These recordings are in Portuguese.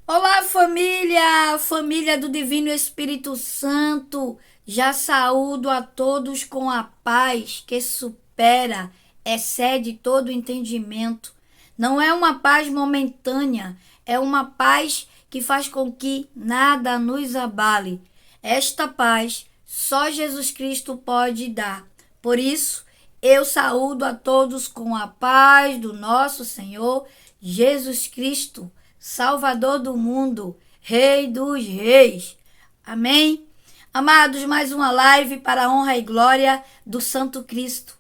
Olá, família! Família do Divino Espírito Santo. Já saúdo a todos com a paz que supera, excede todo entendimento. Não é uma paz momentânea, é uma paz que faz com que nada nos abale. Esta paz só Jesus Cristo pode dar. Por isso, eu saúdo a todos com a paz do nosso Senhor Jesus Cristo, Salvador do mundo, Rei dos reis. Amém? Amados, mais uma live para a honra e glória do Santo Cristo,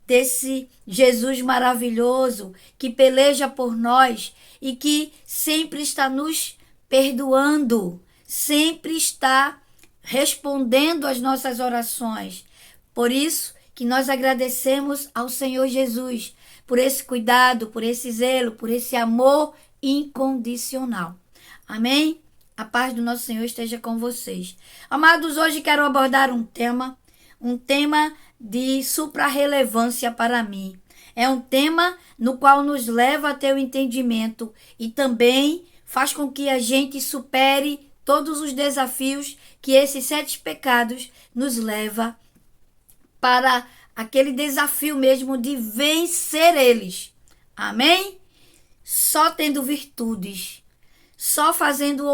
desse Jesus maravilhoso que peleja por nós e que sempre está nos perdoando, sempre está respondendo às nossas orações. Por isso que nós agradecemos ao Senhor Jesus por esse cuidado, por esse zelo, por esse amor incondicional. Amém? A paz do nosso Senhor esteja com vocês. Amados, hoje quero abordar um tema de supra-relevância para mim. É um tema no qual nos leva a ter o entendimento e também faz com que a gente supere todos os desafios que esses 7 pecados nos leva para aquele desafio mesmo de vencer eles. Amém? Só tendo virtudes, só fazendo o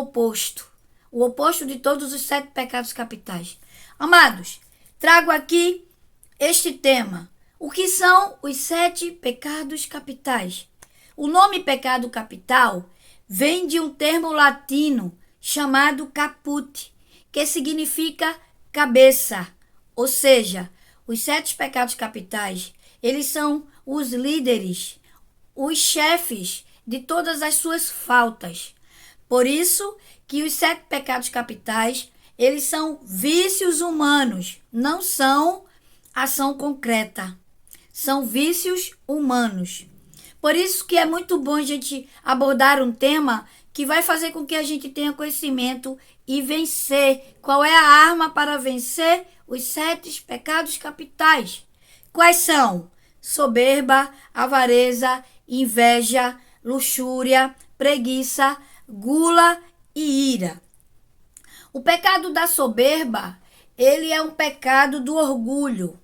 oposto de todos os 7 pecados capitais. Amados, trago aqui este tema. O que são os 7 pecados capitais? O nome pecado capital vem de um termo latino chamado caput, que significa cabeça. Ou seja, os 7 pecados capitais, eles são os líderes, os chefes de todas as suas faltas. Por isso que os 7 pecados capitais, eles são vícios humanos, não são ação concreta. São vícios humanos. Por isso que é muito bom a gente abordar um tema que vai fazer com que a gente tenha conhecimento e vencer. Qual é a arma para vencer os 7 pecados capitais? Quais são? Soberba, avareza, inveja, luxúria, preguiça, gula e ira. O pecado da soberba, ele é um pecado do orgulho.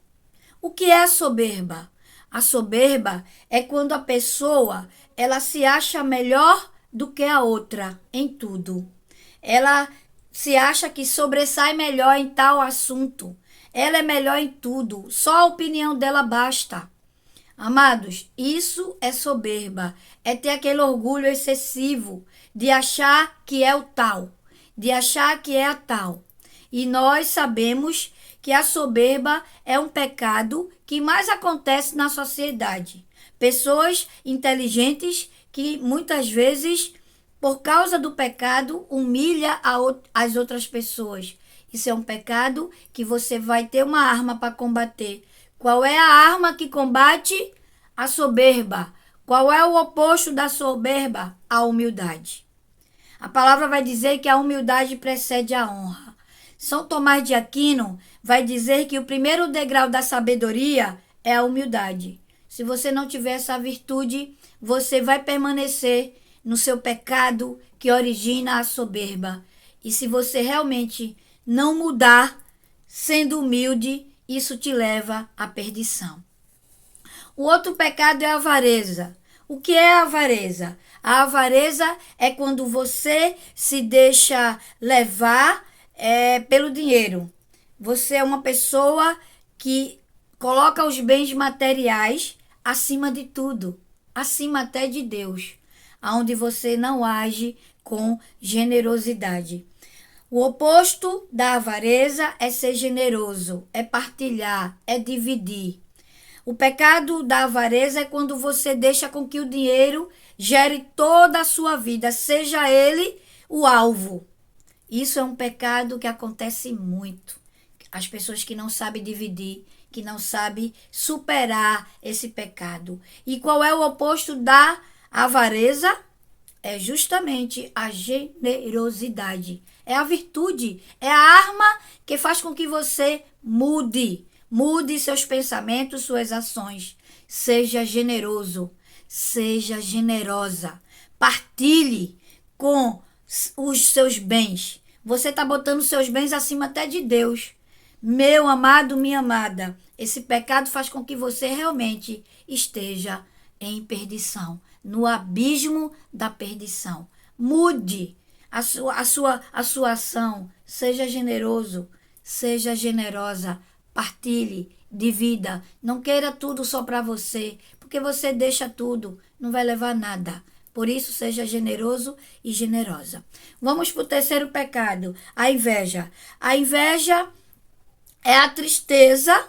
O que é a soberba? A soberba é quando a pessoa, ela se acha melhor do que a outra em tudo. Ela se acha que sobressai melhor em tal assunto. Ela é melhor em tudo. Só a opinião dela basta. Amados, isso é soberba. É ter aquele orgulho excessivo de achar que é o tal, de achar que é a tal. E nós sabemos que a soberba é um pecado que mais acontece na sociedade. Pessoas inteligentes que muitas vezes, por causa do pecado, humilha as outras pessoas. Isso é um pecado que você vai ter uma arma para combater. Qual é a arma que combate a soberba? Qual é o oposto da soberba? A humildade. A palavra vai dizer que a humildade precede a honra. São Tomás de Aquino vai dizer que o primeiro degrau da sabedoria é a humildade. Se você não tiver essa virtude, você vai permanecer no seu pecado que origina a soberba. E se você realmente não mudar, sendo humilde, isso te leva à perdição. O outro pecado é a avareza. O que é a avareza? A avareza é quando você se deixa levar pelo dinheiro. Você é uma pessoa que coloca os bens materiais acima de tudo, acima até de Deus, aonde você não age com generosidade. O oposto da avareza é ser generoso, é partilhar, é dividir. O pecado da avareza é quando você deixa com que o dinheiro gere toda a sua vida, seja ele o alvo. Isso é um pecado que acontece muito. As pessoas que não sabem dividir, que não sabem superar esse pecado. E qual é o oposto da avareza? É justamente a generosidade. É a virtude, é a arma que faz com que você mude. Mude seus pensamentos, suas ações. Seja generoso, seja generosa. Partilhe com os seus bens. Você está botando os seus bens acima até de Deus. Meu amado, minha amada, esse pecado faz com que você realmente esteja em perdição, no abismo da perdição. Mude a sua ação. Seja generoso, seja generosa. Partilhe, divida. Não queira tudo só para você, porque você deixa tudo, não vai levar nada. Por isso, seja generoso e generosa. Vamos para o terceiro pecado, a inveja. A inveja é a tristeza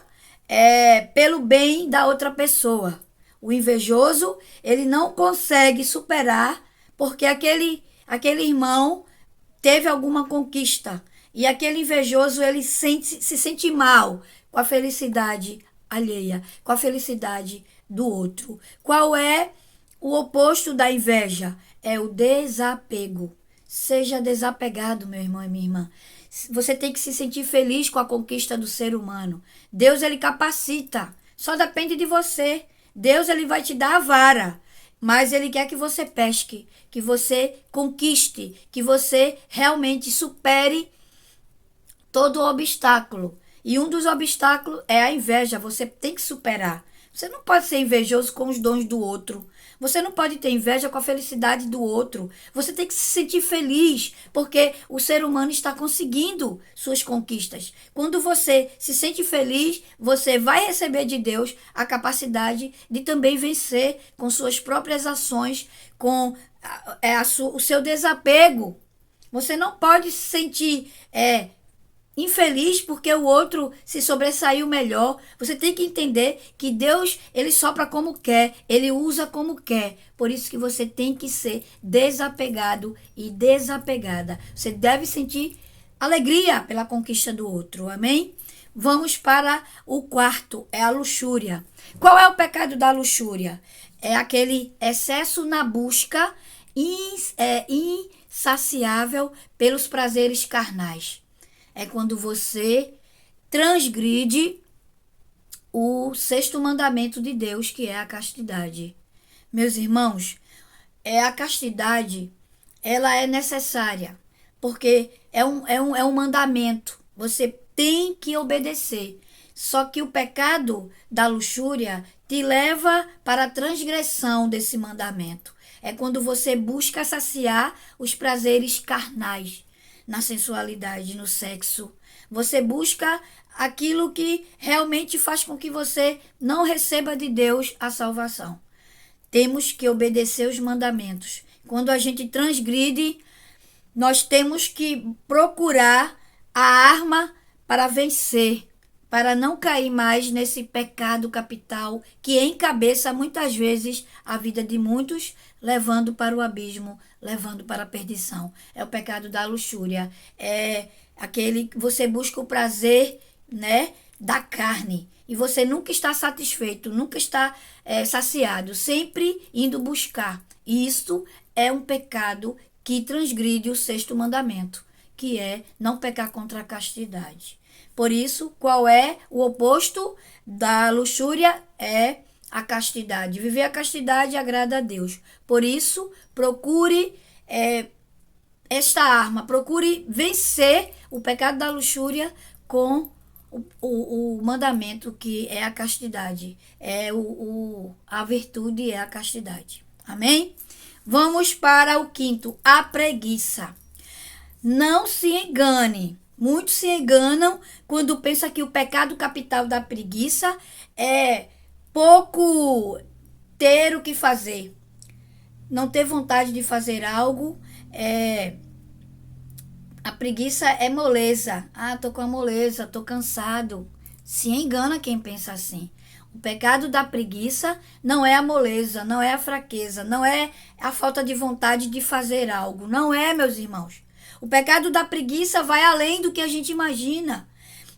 pelo bem da outra pessoa. O invejoso, ele não consegue superar porque aquele irmão teve alguma conquista. E aquele invejoso, ele se sente mal com a felicidade alheia, com a felicidade do outro. Qual é o oposto da inveja? É o desapego. Seja desapegado, meu irmão e minha irmã. Você tem que se sentir feliz com a conquista do ser humano. Deus, ele capacita. Só depende de você. Deus, ele vai te dar a vara. Mas ele quer que você pesque, que você conquiste, que você realmente supere todo o obstáculo. E um dos obstáculos é a inveja. Você tem que superar. Você não pode ser invejoso com os dons do outro. Você não pode ter inveja com a felicidade do outro. Você tem que se sentir feliz, porque o ser humano está conseguindo suas conquistas. Quando você se sente feliz, você vai receber de Deus a capacidade de também vencer com suas próprias ações, com o seu desapego. Você não pode se sentir infeliz porque o outro se sobressaiu melhor. Você tem que entender que Deus, ele sopra como quer, ele usa como quer. Por isso que você tem que ser desapegado e desapegada. Você deve sentir alegria pela conquista do outro, amém? Vamos para o quarto, é a luxúria. Qual é o pecado da luxúria? É aquele excesso na busca insaciável pelos prazeres carnais. É quando você transgride o sexto mandamento de Deus, que é a castidade. Meus irmãos, a castidade, ela é necessária, porque é um mandamento. Você tem que obedecer. Só que o pecado da luxúria te leva para a transgressão desse mandamento. É quando você busca saciar os prazeres carnais, na sensualidade, no sexo. Você busca aquilo que realmente faz com que você não receba de Deus a salvação. Temos que obedecer os mandamentos. Quando a gente transgride, nós temos que procurar a arma para vencer, para não cair mais nesse pecado capital que encabeça muitas vezes a vida de muitos, levando para o abismo, levando para a perdição. É o pecado da luxúria. É aquele que você busca o prazer, né, da carne. E você nunca está satisfeito, nunca está saciado, sempre indo buscar. E isto é um pecado que transgride o sexto mandamento, que é não pecar contra a castidade. Por isso, qual é o oposto da luxúria? É a castidade. Viver a castidade agrada a Deus. Por isso, procure esta arma, procure vencer o pecado da luxúria com o mandamento, que é a castidade. A virtude é a castidade. Amém? Vamos para o quinto, a preguiça. Não se engane. Muitos se enganam quando pensam que o pecado capital da preguiça é pouco ter o que fazer. Não ter vontade de fazer algo. A preguiça é moleza. Ah, tô com a moleza, tô cansado. Se engana quem pensa assim. O pecado da preguiça não é a moleza, não é a fraqueza, não é a falta de vontade de fazer algo. Não é, meus irmãos. O pecado da preguiça vai além do que a gente imagina.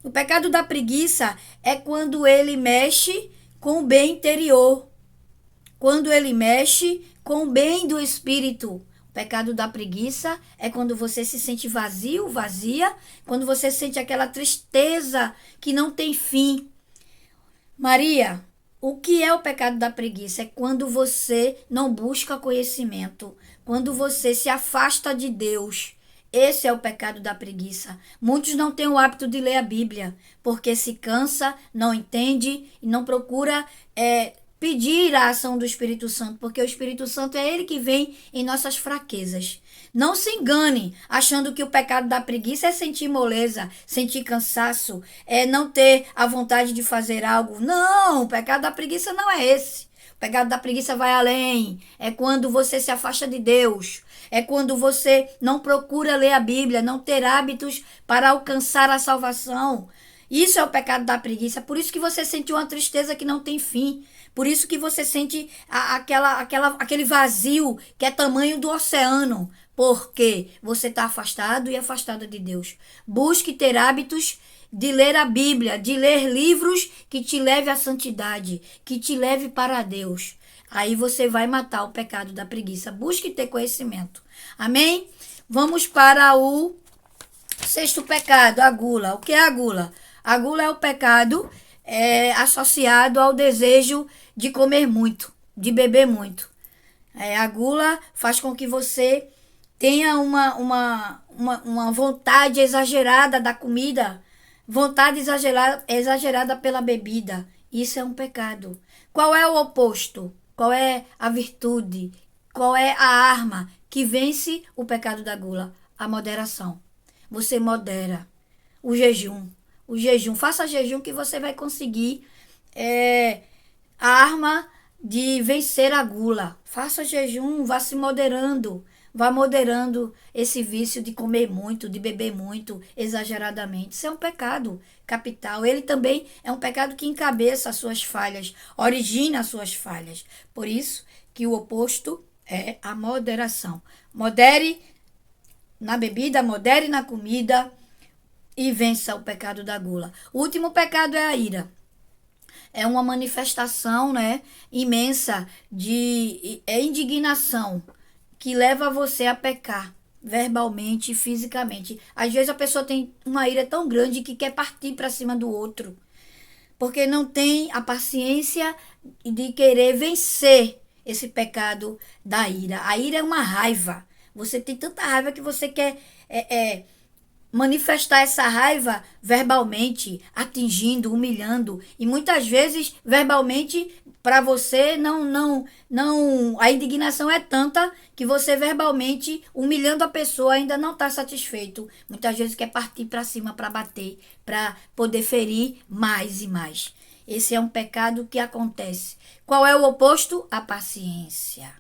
O pecado da preguiça é quando ele mexe com o bem interior. Quando ele mexe com o bem do espírito. O pecado da preguiça é quando você se sente vazio, vazia, quando você sente aquela tristeza que não tem fim. Maria, O que é o pecado da preguiça? É quando você não busca conhecimento, quando você se afasta de Deus. Esse é o pecado da preguiça. Muitos não têm o hábito de ler a Bíblia, porque se cansa, não entende e não procura pedir a ação do Espírito Santo, porque o Espírito Santo é ele que vem em nossas fraquezas. Não se engane achando que o pecado da preguiça é sentir moleza, sentir cansaço, é não ter a vontade de fazer algo. Não, o pecado da preguiça não é esse. O pecado da preguiça vai além. É quando você se afasta de Deus. É quando você não procura ler a Bíblia, não ter hábitos para alcançar a salvação. Isso é o pecado da preguiça. Por isso que você sente uma tristeza que não tem fim. Por isso que você sente aquele vazio que é tamanho do oceano. Porque você está afastado e afastada de Deus. Busque ter hábitos de ler a Bíblia, de ler livros que te leve à santidade, que te leve para Deus. Aí você vai matar o pecado da preguiça. Busque ter conhecimento. Amém? Vamos para o sexto pecado, a gula. O que é a gula? A gula é o pecado associado ao desejo de comer muito, de beber muito. A gula faz com que você tenha uma vontade exagerada da comida, vontade exagerada pela bebida. Isso é um pecado. Qual é o oposto? Qual é a virtude? Qual é a arma que vence o pecado da gula? A moderação. Você modera o jejum. O jejum. Faça jejum que você vai conseguir a arma de vencer a gula. Faça jejum, vá se moderando. Vá moderando esse vício de comer muito, de beber muito, exageradamente. Isso é um pecado capital. Ele também é um pecado que encabeça as suas falhas, origina as suas falhas. Por isso que o oposto é a moderação. Modere na bebida, modere na comida e vença o pecado da gula. O último pecado é a ira. É uma manifestação, imensa de indignação que leva você a pecar verbalmente e fisicamente. Às vezes a pessoa tem uma ira tão grande que quer partir para cima do outro, porque não tem a paciência de querer vencer esse pecado da ira. A ira é uma raiva. Você tem tanta raiva que você quer manifestar essa raiva verbalmente, atingindo, humilhando, e muitas vezes verbalmente para você não a indignação é tanta que você verbalmente humilhando a pessoa ainda não está satisfeito. Muitas vezes quer partir para cima para bater, para poder ferir mais e mais. Esse é um pecado que acontece. Qual é o oposto? A paciência.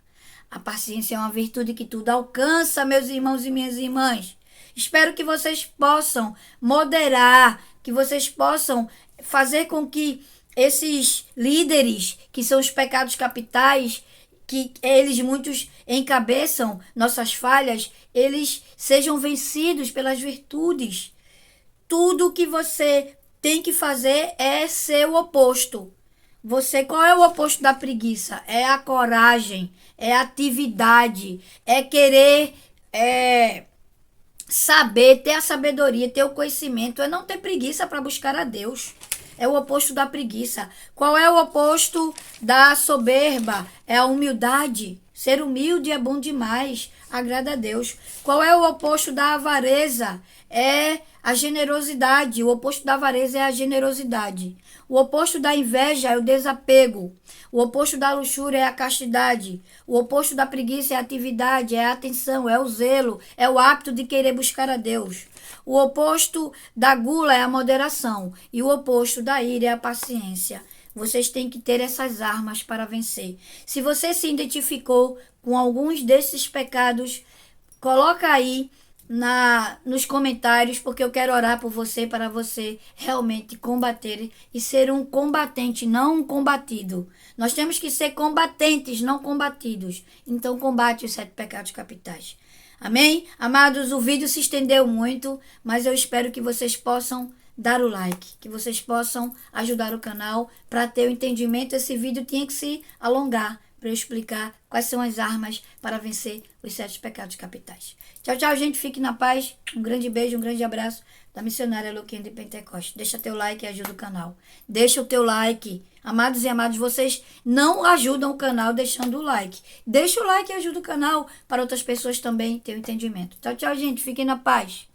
A paciência é uma virtude que tudo alcança, meus irmãos e minhas irmãs. Espero que vocês possam moderar, que vocês possam fazer com que esses líderes, que são os pecados capitais, que eles muitos encabeçam nossas falhas, eles sejam vencidos pelas virtudes. Tudo que você tem que fazer é ser o oposto. Qual é o oposto da preguiça? É a coragem, é a atividade, é querer saber, ter a sabedoria, ter o conhecimento, é não ter preguiça para buscar a Deus. É o oposto da preguiça. Qual é o oposto da soberba? É a humildade. Ser humilde é bom demais, agrada a Deus. Qual é o oposto da avareza? É a generosidade. O oposto da avareza é a generosidade. O oposto da inveja é o desapego. O oposto da luxúria é a castidade. O oposto da preguiça é a atividade, é a atenção, é o zelo, é o hábito de querer buscar a Deus. O oposto da gula é a moderação. E o oposto da ira é a paciência. Vocês têm que ter essas armas para vencer. Se você se identificou com alguns desses pecados, coloca aí nos comentários, porque eu quero orar por você, para você realmente combater e ser um combatente, não um combatido. Nós temos que ser combatentes, não combatidos. Então combate os 7 pecados capitais. Amém? Amados, o vídeo se estendeu muito, mas eu espero que vocês possam dar o like, que vocês possam ajudar o canal para ter o entendimento. Esse vídeo tinha que se alongar, para eu explicar quais são as armas para vencer os 7 pecados capitais. Tchau, tchau, gente. Fique na paz. Um grande beijo, um grande abraço da missionária Luquinha de Pentecoste. Deixa teu like e ajuda o canal. Deixa o teu like. Amados e amados, vocês não ajudam o canal deixando o like. Deixa o like e ajuda o canal para outras pessoas também terem entendimento. Tchau, tchau, gente. Fiquem na paz.